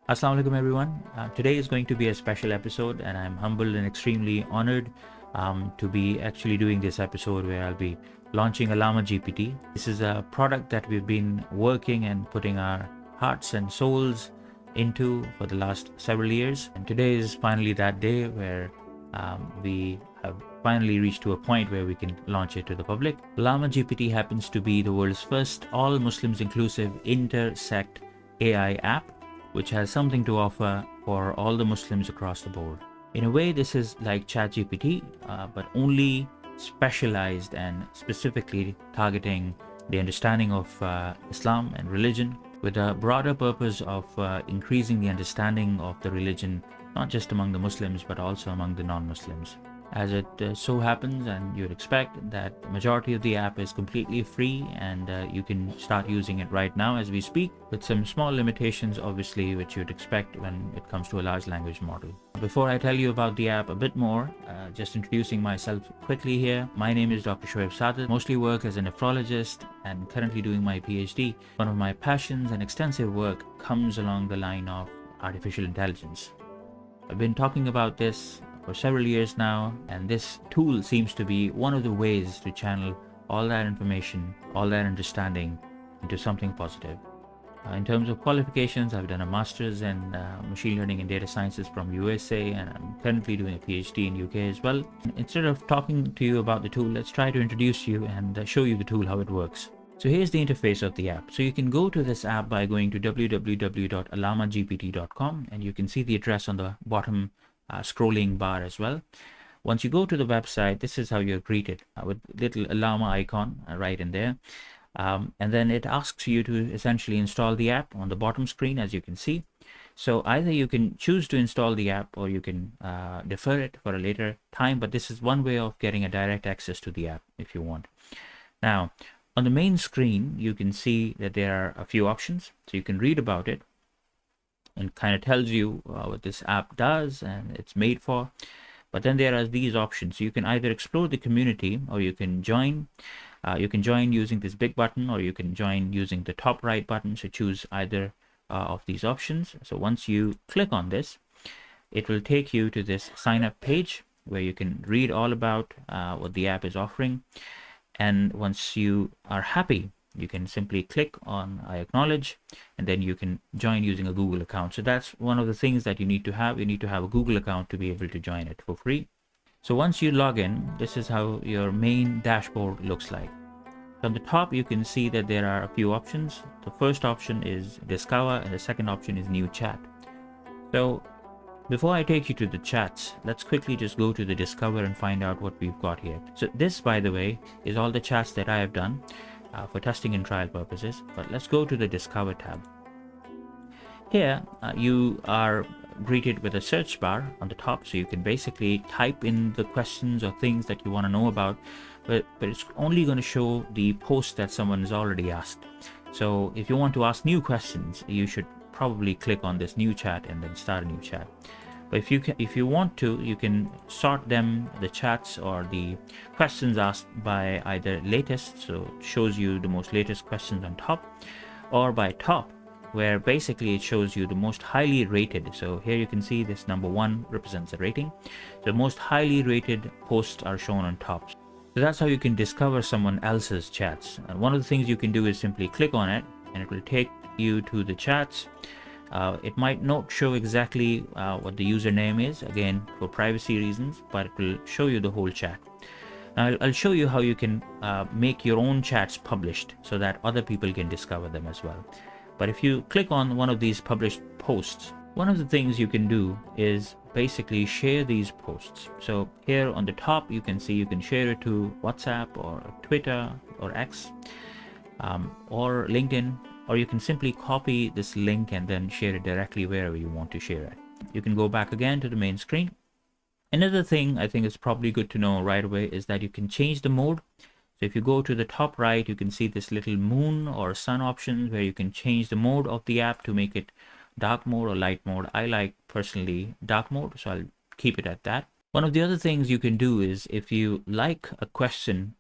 Assalamu alaikum everyone. Today is going to be a special episode and I'm humbled and extremely honored to be actually doing this episode where I'll be launching AllamaGPT. This is a product that we've been working and putting our hearts and souls into for the last several years, and today is finally that day where we have finally reached to a point where we can launch it to the public. AllamaGPT happens to be the world's first all Muslims inclusive intersect AI app, which has something to offer for all the Muslims across the board. In a way, this is like ChatGPT, but only specialized and specifically targeting the understanding of Islam and religion, with a broader purpose of increasing the understanding of the religion, not just among the Muslims, but also among the non-Muslims. As it so happens, and you'd expect, that the majority of the app is completely free and you can start using it right now as we speak, with some small limitations obviously which you'd expect when it comes to a large language model. Before I tell you about the app a bit more, just introducing myself quickly here. My name is Dr. Shoaib Sadat, mostly work as a nephrologist and currently doing my PhD. One of my passions and extensive work comes along the line of artificial intelligence. I've been talking about this for several years now, and this tool seems to be one of the ways to channel all that information, all that understanding into something positive. In terms of qualifications, I've done a master's in machine learning and data sciences from USA, and I'm currently doing a PhD in UK as well. Instead of talking to you about the tool, let's try to introduce you and show you the tool, how it works. So here's the interface of the app. So you can go to this app by going to www.allamagpt.com, and you can see the address on the bottom scrolling bar as well. Once you go to the website, this is how you're greeted with little Allama icon right in there, and then it asks you to essentially install the app on the bottom screen, as you can see. So either you can choose to install the app or you can defer it for a later time, but this is one way of getting a direct access to the app if you want. Now, on the main screen, you can see that there are a few options, so you can read about it, and kind of tells you what this app does and it's made for. But then there are these options. You can either explore the community or you can join. You can join using this big button, or you can join using the top right button. So choose either of these options. So once you click on this, it will take you to this sign up page where you can read all about what the app is offering. And once you are happy, you can simply click on I acknowledge, and then you can join using a Google account. So that's one of the things that you need to have. You need to have a Google account to be able to join it for free. So once you log in, this is how your main dashboard looks like. From the top, you can see that there are a few options. The first option is Discover, and the second option is New Chat. So before I take you to the chats, let's quickly just go to the Discover and find out what we've got here. So this, by the way, is all the chats that I have done for testing and trial purposes. But let's go to the Discover tab. Here you are greeted with a search bar on the top, so you can basically type in the questions or things that you want to know about, but it's only going to show the post that someone has already asked. So if you want to ask new questions, you should probably click on this new chat and then start a new chat. But if you want to, you can sort them, the chats or the questions asked, by either latest, so it shows you the most latest questions on top, or by top, where basically it shows you the most highly rated. So here you can see this number 1 represents a rating. So most highly rated posts are shown on top. So that's how you can discover someone else's chats. And one of the things you can do is simply click on it, and it will take you to the chats. It might not show exactly what the username is, again for privacy reasons, but it will show you the whole chat. Now I'll show you how you can make your own chats published so that other people can discover them as well. But if you click on one of these published posts, one of the things you can do is basically share these posts. So here on the top, you can see you can share it to WhatsApp or Twitter or X or LinkedIn, or you can simply copy this link and then share it directly wherever you want to share it. You can go back again to the main screen. Another thing I think is probably good to know right away is that you can change the mode. So if you go to the top right, you can see this little moon or sun option where you can change the mode of the app to make it dark mode or light mode. I like personally dark mode, so I'll keep it at that. One of the other things you can do is, if you like a question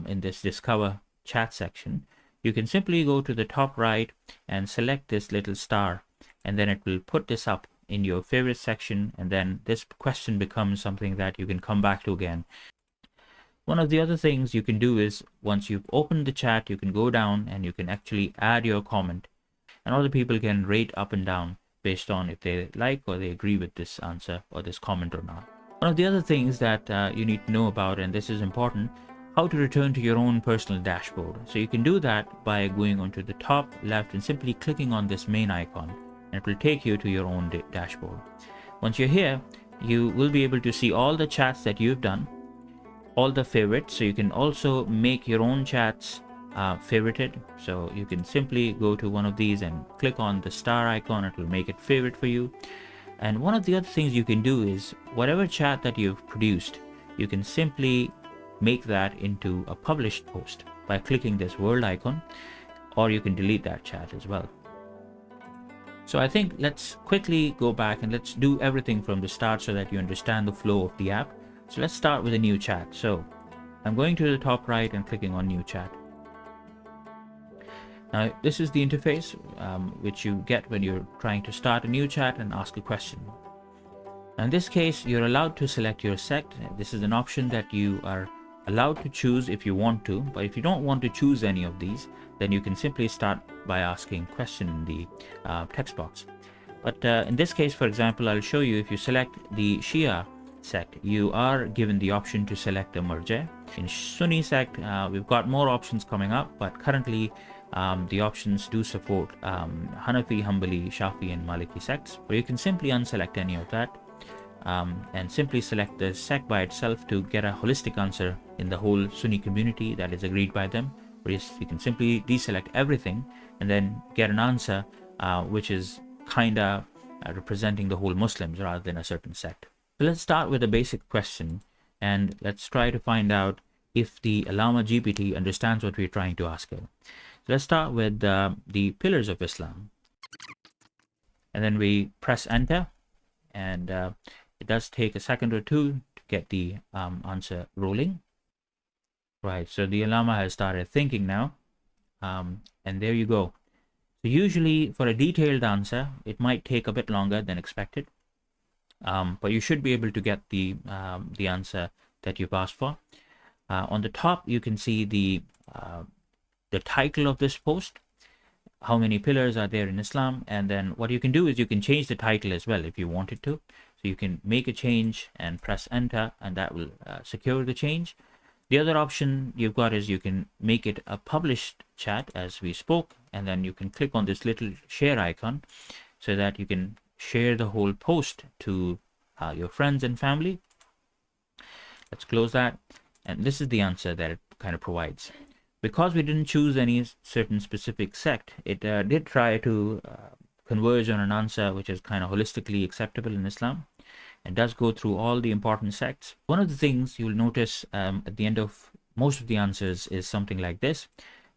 in this Discover chat section, you can simply go to the top right and select this little star and then it will put this up in your favorite section, and then this question becomes something that you can come back to again. One of the other things you can do is, once you've opened the chat, you can go down and you can actually add your comment, and other people can rate up and down based on if they like or they agree with this answer or this comment or not. One of the other things that you need to know about, and this is important, how to return to your own personal dashboard. So you can do that by going onto the top left and simply clicking on this main icon, and it will take you to your own dashboard. Once you're here, you will be able to see all the chats that you've done, all the favorites. So you can also make your own chats favorited. So you can simply go to one of these and click on the star icon. It will make it favorite for you. And one of the other things you can do is, whatever chat that you've produced, you can simply make that into a published post by clicking this world icon, or you can delete that chat as well. So I think let's quickly go back and let's do everything from the start so that you understand the flow of the app. So let's start with a new chat. So I'm going to the top right and clicking on new chat. Now this is the interface which you get when you're trying to start a new chat and ask a question. Now in this case, you're allowed to select your sect. This is an option that you are allowed to choose if you want to, but if you don't want to choose any of these, then you can simply start by asking question in the text box. But in this case, for example, I'll show you, if you select the Shia sect, you are given the option to select a marja. In Sunni sect, we've got more options coming up, but currently the options do support Hanafi, Hanbali, Shafi and Maliki sects, but you can simply unselect any of that and simply select the sect by itself to get a holistic answer in the whole Sunni community that is agreed by them. Or you can simply deselect everything and then get an answer which is kinda representing the whole Muslims rather than a certain sect. So let's start with a basic question and let's try to find out if the AllamaGPT understands what we're trying to ask it. So let's start with the pillars of Islam, and then we press enter, and it does take a second or two to get the answer rolling. Right, so the Allama has started thinking now, and there you go. So usually for a detailed answer, it might take a bit longer than expected, but you should be able to get the answer that you've asked for. On the top, you can see the title of this post, how many pillars are there in Islam, and then what you can do is you can change the title as well if you wanted to. So you can make a change and press enter, and that will secure the change. The other option you've got is you can make it a published chat as we spoke, and then you can click on this little share icon so that you can share the whole post to your friends and family. Let's close that, and this is the answer that it kind of provides. Because we didn't choose any certain specific sect, it did try to converge on an answer which is kind of holistically acceptable in Islam. It does go through all the important sects. One of the things you'll notice at the end of most of the answers is something like this,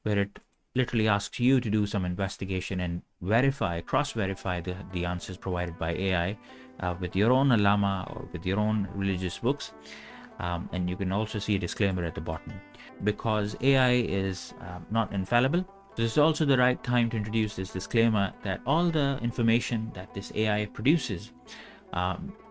where it literally asks you to do some investigation and verify, cross-verify the answers provided by AI with your own Allama or with your own religious books. And you can also see a disclaimer at the bottom. Because AI is not infallible, this is also the right time to introduce this disclaimer that all the information that this AI produces,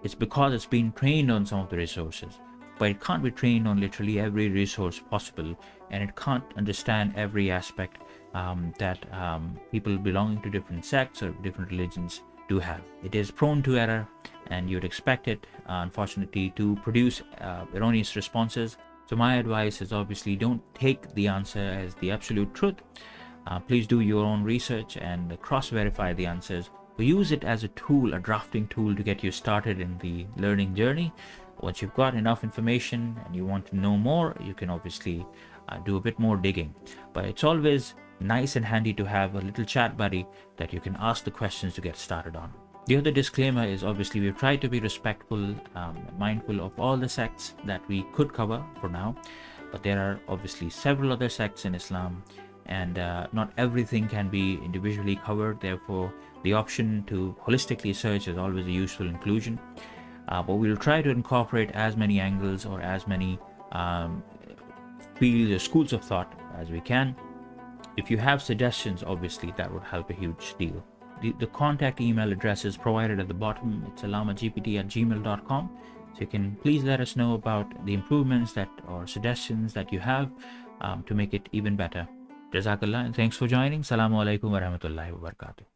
it's because it's been trained on some of the resources, but it can't be trained on literally every resource possible, and it can't understand every aspect that people belonging to different sects or different religions do have. It is prone to error, and you'd expect it, unfortunately, to produce erroneous responses. So my advice is, obviously, don't take the answer as the absolute truth. Please do your own research and cross-verify the answers. But use it as a tool, a drafting tool, to get you started in the learning journey. Once you've got enough information and you want to know more, you can obviously do a bit more digging. But it's always nice and handy to have a little chat buddy that you can ask the questions to get started on. The other disclaimer is, obviously, we've tried to be respectful, mindful of all the sects that we could cover for now, but there are obviously several other sects in Islam, and not everything can be individually covered. Therefore, the option to holistically search is always a useful inclusion, but we'll try to incorporate as many angles or as many fields or schools of thought as we can. If you have suggestions, obviously that would help a huge deal. The contact email address is provided at the bottom. It's AllamaGPT@gmail.com. So you can please let us know about the improvements that or suggestions that you have to make it even better. Jazakallah, and thanks for joining. Assalamu alaikum wa rahmatullahi wa barakatuh.